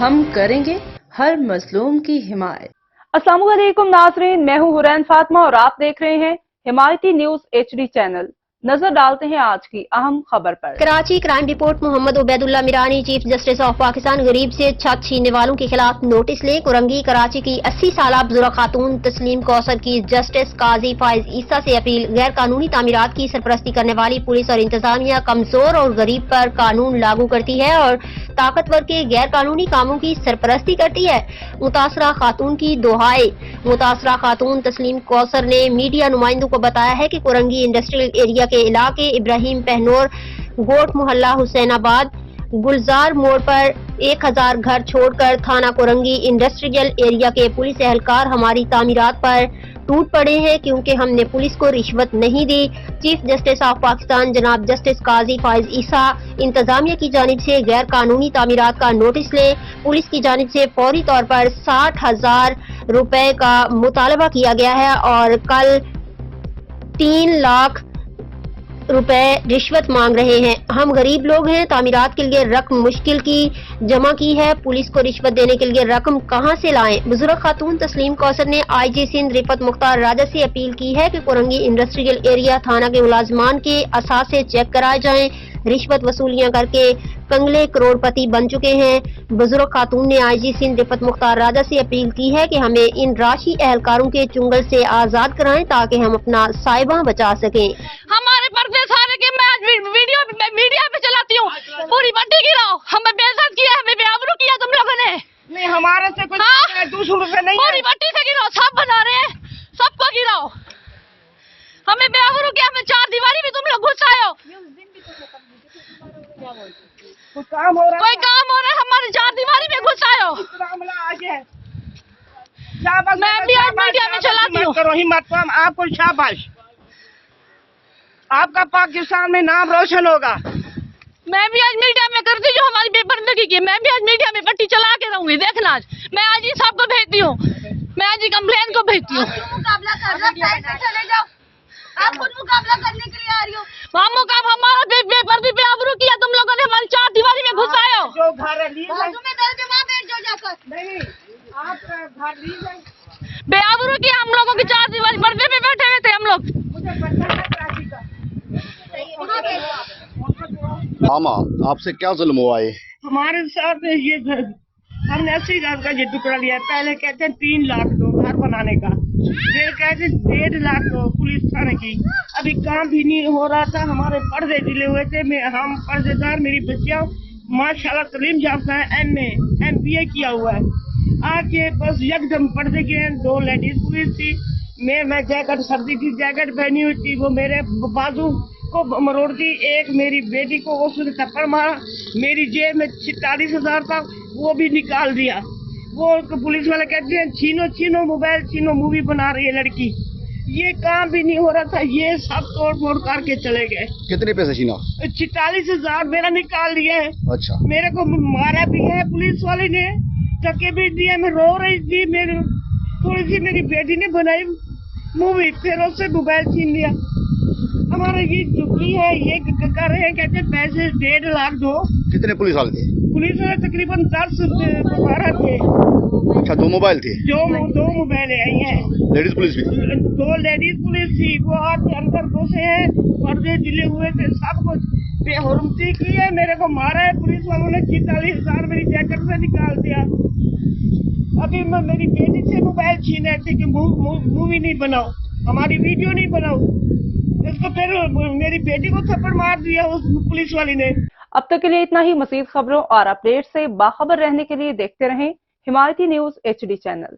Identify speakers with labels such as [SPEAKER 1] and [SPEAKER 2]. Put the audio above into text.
[SPEAKER 1] हम करेंगे हर मजलूम की हिमायत।
[SPEAKER 2] अस्सलाम वालेकुम नाज़रीन, मैं हूं हुरैन फातिमा और आप देख रहे हैं हिमायती न्यूज HD चैनल। नजर डालते हैं आज की अहम खबर पर।
[SPEAKER 3] Karachi crime report Mohammad Ubaidullah Mirani, chief justice of Pakistan, गरीब से छत छीनने वालों के खिलाफ नोटिस ले। कुरंगी कराची की 80 साल बुजुर्ग खातून तस्लीम कौसर की जस्टिस काजी फाइज ईसा से अपील। गैर कानूनी तामीरात की सरपरस्ती करने वाली पुलिस और इंतजामिया कमजोर और गरीब पर कानून लागू करती है और ताकतवर के गैर कानूनी कामों की सरपरस्ती करती है। मुतासरा खातून की दोहाई। मुतासरा खातून तस्लीम कौसर ने मीडिया नुमाइंदों को बताया है कि कुरंगी इंडस्ट्रियल एरिया के इलाके इब्राहिम पहनोर, गोट मोहल्ला, हुसैनाबाद, गुलजार मोड़ पर 1000 घर छोड़कर थाना कुरंगी इंडस्ट्रियल एरिया के पुलिस एहलकार हमारी तामीरात पर टूट पड़े हैं क्योंकि हमने पुलिस को रिश्वत नहीं दी। चीफ जस्टिस ऑफ पाकिस्तान जनाब जस्टिस काजी फाइज ईसा इंतजामिया की जानिब से गैर कानूनी तामीरात का नोटिस ले। पुलिस की जानिब से फौरी तौर पर 60,000 रुपए का मुतालबा किया गया है और कल 3 लाख रुपए रिश्वत मांग रहे हैं। हम गरीब लोग हैं, तामीरात के लिए रकम मुश्किल की जमा की है, पुलिस को रिश्वत देने के लिए रकम कहां से लाएं। बुजुर्ग खातून तस्लीम कौसर ने IG सिंध रिफत मुख्तार राजा से अपील की है कि कुरंगी इंडस्ट्रियल एरिया थाना के मुलाजमान के असासे चेक कराए जाएं। रिश्वत वसूलियां करके कंगले करोड़पति बन चुके हैं। बुजुर्ग खातून ने IG सिंध रिफत मुख्तार राजा से अपील की है कि हमें इन राशि एहलकारों के चुंगल से आजाद कराएं ताकि हम अपना साहिबा बचा सकें।
[SPEAKER 4] हमारे पर्दे सारे के मैं मीडिया पे चलाती हूँ, पूरी बड्डी गिराओ, हमें बेइज्जत किया, हमें बेआबरू किया तुम लोगों ने।
[SPEAKER 5] नहीं, हमारे से कुछ दूसरों से नहीं,
[SPEAKER 4] पूरी बड्डी से गिराओ, सब बना रहे हैं, सबको गिराओ। हमें बेआबरू किया, हमें 4 दीवारी में तुम लोग घुस आए हो।
[SPEAKER 5] कोई काम हो रहा है,
[SPEAKER 4] हमारे 4 दीवारी में घुस आए हो। मैं भी आज मीडिया में चलाती हूँ।
[SPEAKER 5] करो हिम्मत, तो हम आपको शाबाश, आपका पाकिस्तान में नाम रोशन होगा।
[SPEAKER 4] मैं भी आज मीडिया में करती हूँ, जो हमारी बेपर्दगी की, मैं भी आज मीडिया में पट्टी चला के रहूंगी। देखना आज मैं आज ही सबको भेजती हूँ, मैं आज ही कंप्लेन को भेजती हूँ।
[SPEAKER 6] मुकाबला चले जाओ, आप खुद मुकाबला करने के लिए आ रही हो।
[SPEAKER 4] हमारा बेपर्दी पे आबरू किया तुम लोगों ने, हमारी 4 दीवारी में घुस आए हो।
[SPEAKER 5] जो घर
[SPEAKER 6] तुम्हें दर्द है वहाँ बैठ जाओ जाकर।
[SPEAKER 5] नहीं, आपका घर लीज है,
[SPEAKER 4] बेआबरू किया, हम लोगों की 4 दीवारी पर्दे पे बैठे हुए थे हम लोग।
[SPEAKER 5] मुझे पता है कराची का।
[SPEAKER 7] मामा, आपसे क्या जुल्म हुआ है?
[SPEAKER 5] हमारे साथ ये हमने 80,000 का ये टुकड़ा लिया। पहले कहते 3 लाख दो घर बनाने का, फिर कहते 1.5 लाख दो पुलिस थाने की। अभी काम भी नहीं हो रहा था, हमारे पर्दे डिले हुए थे। हम पर्देदार, मेरी बच्चियां माशाल्लाह तलीम याफ्ता है, MA MBA किया हुआ है। आके बस यकदम पर्दे के 2 लेडीज पुलिस थी। मैं जैकेट, सर्दी की जैकेट पहनी हुई थी, वो मेरे बाजू को मरोड़ दी। एक मेरी बेटी को उसने थप्पड़ मारा, मेरी जेब में 46,000 था, वो भी निकाल दिया। वो पुलिस वाले कहते हैं छीनो मोबाइल छीनो, मूवी बना रही है लड़की। ये काम भी नहीं हो रहा था, ये सब तोड़ फोड़ करके चले गए।
[SPEAKER 7] कितने पैसे छीना?
[SPEAKER 5] 46,000 मेरा निकाल दिया है।
[SPEAKER 7] अच्छा,
[SPEAKER 5] मेरे को मारा भी है पुलिस वाले ने, धक्के भी दिए। मैं रो रही थी, मेरी थोड़ी सी मेरी बेटी ने बनाई मूवी, फिर उससे मोबाइल छीन लिया। हमारा ये दुखी है, ये कर रहे हैं, कहते पैसे 1.5 लाख दो।
[SPEAKER 7] कितने पुलिस वाले थे?
[SPEAKER 5] पुलिस वाले तकरीबन 10-12 थे।
[SPEAKER 7] अच्छा, 2 मोबाइल थे?
[SPEAKER 5] 2 मोबाइल आई हैं।
[SPEAKER 7] लेडीज पुलिस भी?
[SPEAKER 5] 2 लेडीज पुलिस थी, वो आज अंदर घुसे हैं, पर्दे डिले हुए थे, सब कुछ बेहुरमती की है। मेरे को मारा है पुलिस वालों ने, 46,000 मेरी जैकेट से निकाल दिया। अभी मैं मेरी बेटी से मोबाइल छीने थे कि मूवी नहीं बनाओ, हमारी वीडियो नहीं बनाओ। इसको फिर मेरी बेटी को थप्पड़ मार दिया उस पुलिस वाली ने।
[SPEAKER 2] अब तक के लिए इतना ही। मज़ीद खबरों और अपडेट से बाखबर रहने के लिए देखते रहें हिमायती न्यूज HD चैनल।